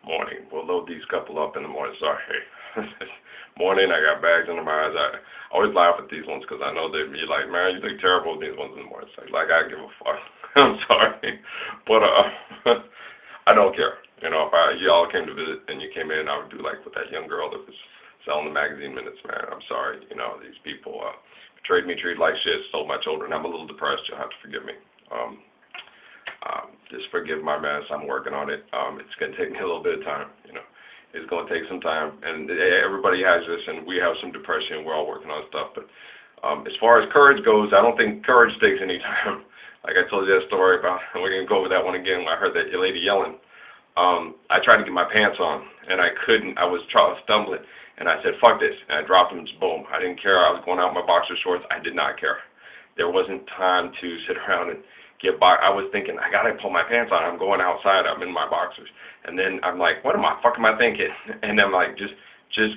Morning. We'll load these couple up in the morning. Sorry. Morning, I got bags under my eyes. I always laugh at these ones because I know they'd be like, man, you look terrible with these ones in the morning. It's like I give a fuck. I'm sorry. But I don't care. You know, if y'all came to visit and you came in, I would do like with that young girl that was selling the magazine minutes, man. I'm sorry. You know, these people betrayed me, treated like shit, stole my children. I'm a little depressed. You'll have to forgive me. Just forgive my mess. I'm working on it. It's going to take me a little bit of time, you know. It's going to take some time, and everybody has this, and we have some depression. We're all working on stuff, but as far as courage goes, I don't think courage takes any time. Like I told you that story about, and we're going to go over that one again. When I heard that lady yelling, I tried to get my pants on, and I couldn't. I was stumbling, and I said, fuck this, and I dropped them, just boom. I didn't care. I was going out in my boxer shorts. I did not care. There wasn't time to sit around and get by. I was thinking, I gotta pull my pants on. I'm going outside. I'm in my boxers. And then I'm like, what am I thinking? And I'm like, just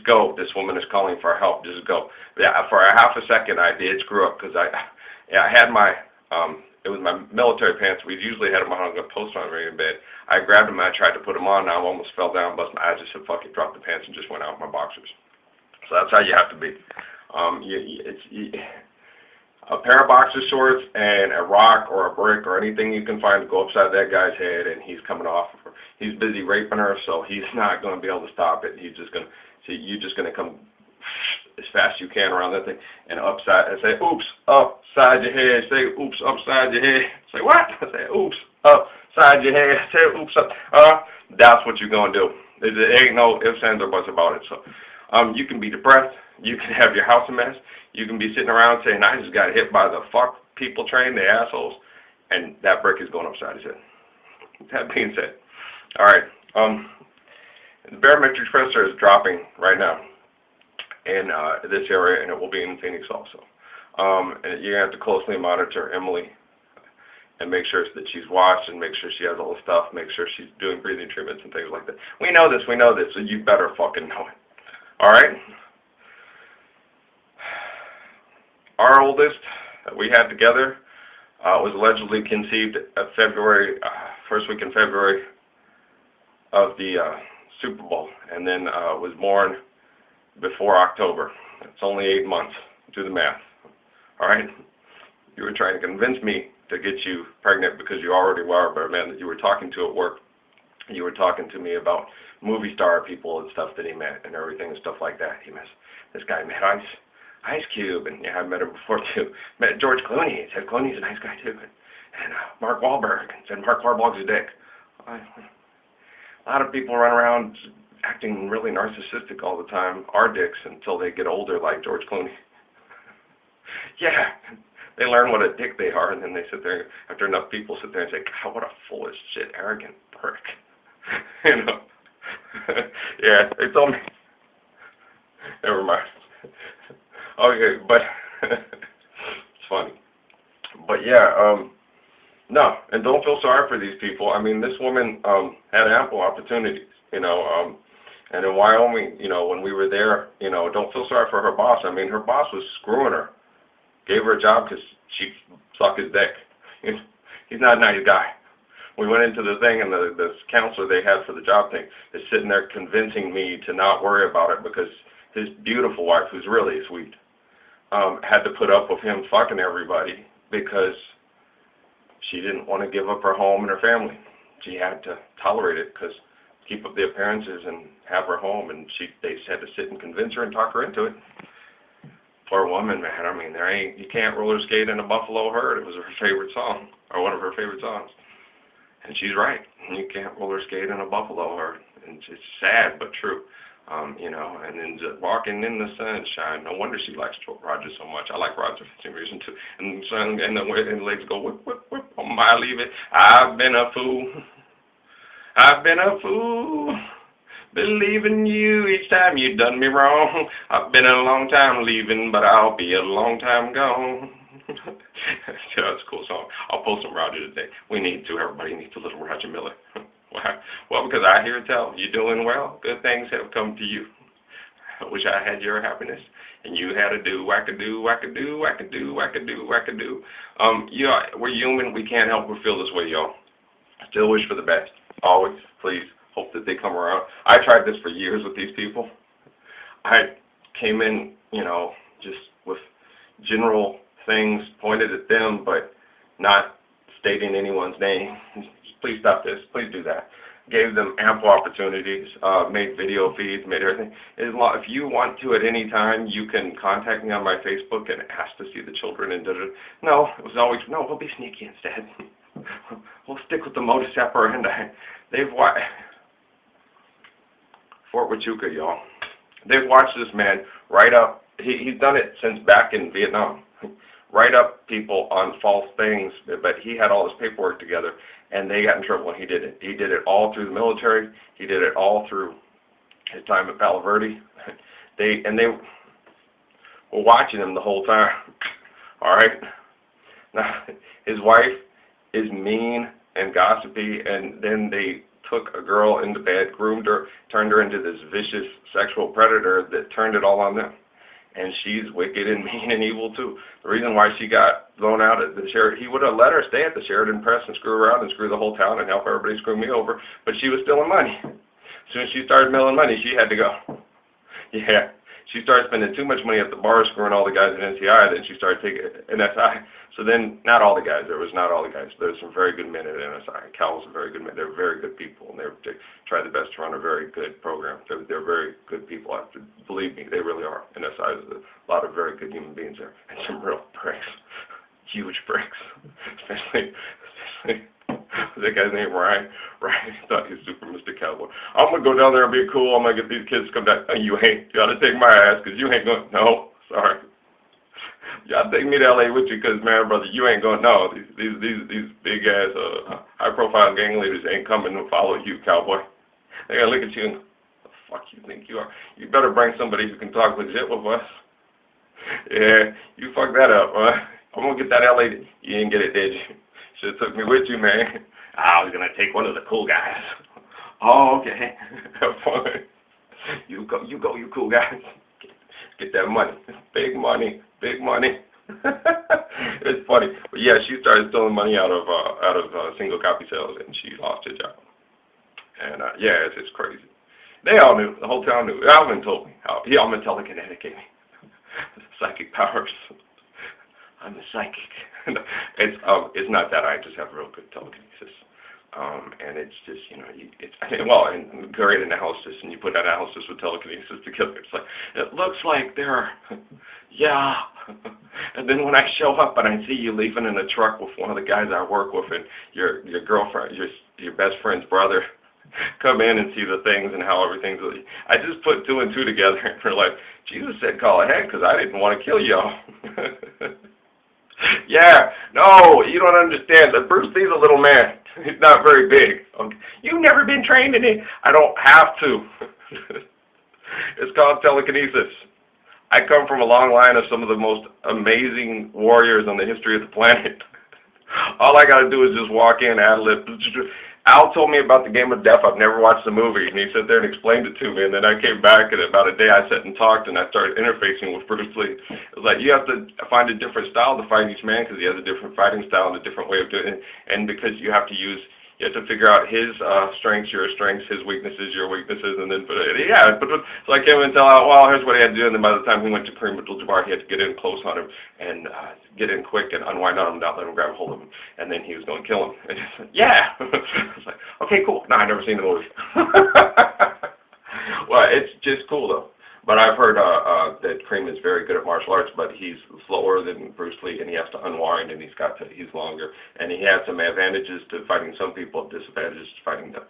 go. This woman is calling for help. Just go. Yeah, for a half a second, I did screw up because I had my, it was my military pants. We usually had them on a post on right in bed. I grabbed them and I tried to put them on. And I almost fell down, bust my eyes. I just said, fuck it, dropped the pants and just went out in my boxers. So that's how you have to be. A pair of boxer shorts and a rock or a brick or anything you can find to go upside that guy's head, and he's coming off. He's busy raping her, so he's not going to be able to stop it. He's just going to see you're just going to come as fast as you can around that thing and upside and say, oops, upside your head. Say, oops, upside your head. Say, what? I say, oops, upside your head. Say, oops, up. That's what you're going to do. There ain't no ifs, ands, or buts about it. So you can be depressed. You can have your house a mess. You can be sitting around saying, I just got hit by the fuck people train, the assholes, and that brick is going upside his head. That being said, all right, the barometric pressure is dropping right now in this area, and it will be in Phoenix also. And you have to closely monitor Emily and make sure that she's washed and make sure she has all the stuff, make sure she's doing breathing treatments and things like that. We know this, so you better fucking know it. All right? Our oldest that we had together was allegedly conceived at first week in February of the Super Bowl, and then was born before October. It's only 8 months. Do the math. All right? You were trying to convince me to get you pregnant because you already were, but a man that you were talking to at work, you were talking to me about movie star people and stuff that he met and everything and stuff like that. This guy met Ice Cube, and yeah, I met him before too. Met George Clooney. He said Clooney's a nice guy too, and Mark Wahlberg. And said Mark Wahlberg's a dick. A lot of people run around acting really narcissistic all the time, are dicks until they get older, like George Clooney. Yeah, they learn what a dick they are, and then they sit there after enough people sit there and say, God, what a full of shit, arrogant prick. You know? Yeah, they told me. Never mind. Okay, but it's funny. But yeah, no, and don't feel sorry for these people. I mean, this woman had ample opportunities, you know, and in Wyoming, you know, when we were there, you know, don't feel sorry for her boss. I mean, her boss was screwing her, gave her a job because she sucked his dick. He's not a nice guy. We went into the thing, and the counselor they had for the job thing is sitting there convincing me to not worry about it because his beautiful wife, who's really sweet, had to put up with him fucking everybody because she didn't want to give up her home and her family. She had to tolerate it because keep up the appearances and have her home, and they just had to sit and convince her and talk her into it. Poor woman, man. I mean, you can't roller skate in a Buffalo Herd. It was her favorite song, or one of her favorite songs. And she's right. You can't roller skate in a Buffalo Herd. And it's sad but true. You know, and then just walking in the sunshine. No wonder she likes Roger so much. I like Roger for the same reason too. And the sun and the legs go whip, whip, whip. Oh my, leave it. I've been a fool. I've been a fool. Believing you each time you done me wrong. I've been a long time leaving, but I'll be a long time gone. Yeah, that's a cool song. I'll post some Roger today. We need to. Everybody needs a little Roger Miller. Why? Well, because I hear tell you're doing well. Good things have come to you. I wish I had your happiness, and you had a do, wackadoo, wackadoo, wackadoo, wackadoo, wackadoo. Yeah, we're human. We can't help but feel this way, y'all. Still wish for the best. Always, please, hope that they come around. I tried this for years with these people. I came in, just with general things pointed at them, but not stating anyone's name. Please stop this. Please do that. Gave them ample opportunities, made video feeds, made everything. If you want to at any time, you can contact me on my Facebook and ask to see the children. And no, it was always, no, we'll be sneaky instead. We'll stick with the modus operandi. They've watched Fort Huachuca, y'all. They've watched this man write up. He's done it since back in Vietnam. Write up people on false things, but he had all his paperwork together, and they got in trouble when he did it. He did it all through the military. He did it all through his time at Palo Verde. They were watching him the whole time. All right. Now, his wife is mean and gossipy, and then they took a girl into bed, groomed her, turned her into this vicious sexual predator that turned it all on them. And she's wicked and mean and evil too. The reason why she got thrown out at the Sheridan, he would have let her stay at the Sheridan Press and screw around and screw the whole town and help everybody screw me over, but she was stealing money. As soon as she started milling money, she had to go. Yeah. She started spending too much money at the bar screwing all the guys at NCI, then she started taking NSI. So then, not all the guys. There was not all the guys. There were some very good men at NSI. Cal was a very good man. They were very good people, and they tried their best to run a very good program. They're very good people. Believe me, they really are. NSI is a lot of very good human beings there, and some real pricks. Huge pricks. Especially that guy's name, Ryan. Ryan thought he was super Mr. Cowboy. I'm going to go down there and be cool. I'm going to get these kids to come back. No, you ain't. You got to take my ass because you ain't going. No, sorry. You got to take me to L.A. with you because, man, brother, you ain't going. No, these big-ass high-profile gang leaders ain't coming to follow you, cowboy. They're going to look at you and go, the fuck you think you are? You better bring somebody who can talk legit with us. Yeah, you fucked that up, huh? I'm going to get that L.A. You didn't get it, did you? Should have took me with you, man. I was going to take one of the cool guys. Oh, okay. Have fun. You go, you cool guys. Get that money. Big money. Big money. It's funny. But yeah, she started stealing money out of single copy sales, and she lost her job. And yeah, it's crazy. They all knew. The whole town knew. Alvin told me. Alvin telekinetic gave me psychic powers. I'm a psychic. It's not that. I just have real good telekinesis. And it's just, and create analysis, and you put analysis with telekinesis together. It's like, it looks like they're, yeah. And then when I show up and I see you leaving in a truck with one of the guys I work with and your girlfriend, your best friend's brother, come in and see the things and how everything's, I just put two and two together and we're like, Jesus said call ahead because I didn't want to kill y'all. Yeah, no, you don't understand. Bruce Lee's a little man. He's not very big. Okay. You've never been trained in it. I don't have to. It's called telekinesis. I come from a long line of some of the most amazing warriors on the history of the planet. All I got to do is just walk in, ad-lib. Al told me about the Game of Death. I've never watched the movie, and he sat there and explained it to me. And then I came back, and about a day I sat and talked, and I started interfacing with Bruce Lee. It was like you have to find a different style to fight each man because he has a different fighting style and a different way of doing it. And because you have to figure out his strengths, your strengths, his weaknesses, your weaknesses, and then so I came in and tell Al, well, here's what he had to do, and then by the time he went to Kareem Abdul-Jabbar, he had to get in close on him and get in quick and unwind on him, not let him grab a hold of him, and then he was going to kill him. And just, yeah. I was like, okay, cool. No, I've never seen the movie. Well, it's just cool though. But I've heard that Kareem is very good at martial arts, but he's slower than Bruce Lee, and he has to unwind, and he's longer, and he has some advantages to fighting some people, disadvantages to fighting them.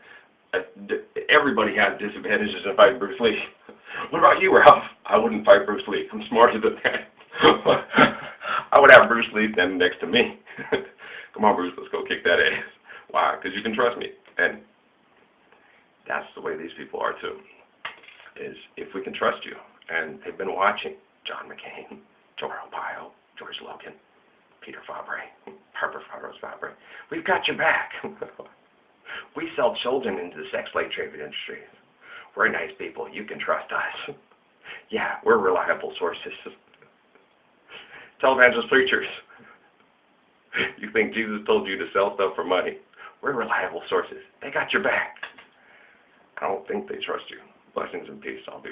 Everybody has disadvantages in fighting Bruce Lee. What about you, Ralph? I wouldn't fight Bruce Lee. I'm smarter than that. I would have Bruce Lee standing next to me. Come on, Bruce, let's go kick that ass. Why? Because you can trust me, and that's the way these people are too. Is if we can trust you, and they've been watching John McCain, Joe Arpaio, George Logan, Peter Fabre, Harper Fabre. We've got your back. We sell children into the sex slave trade industry. We're nice people. You can trust us. Yeah, we're reliable sources. Televangelist preachers. You think Jesus told you to sell stuff for money? We're reliable sources. They got your back. I don't think they trust you. Blessings and peace. I'll be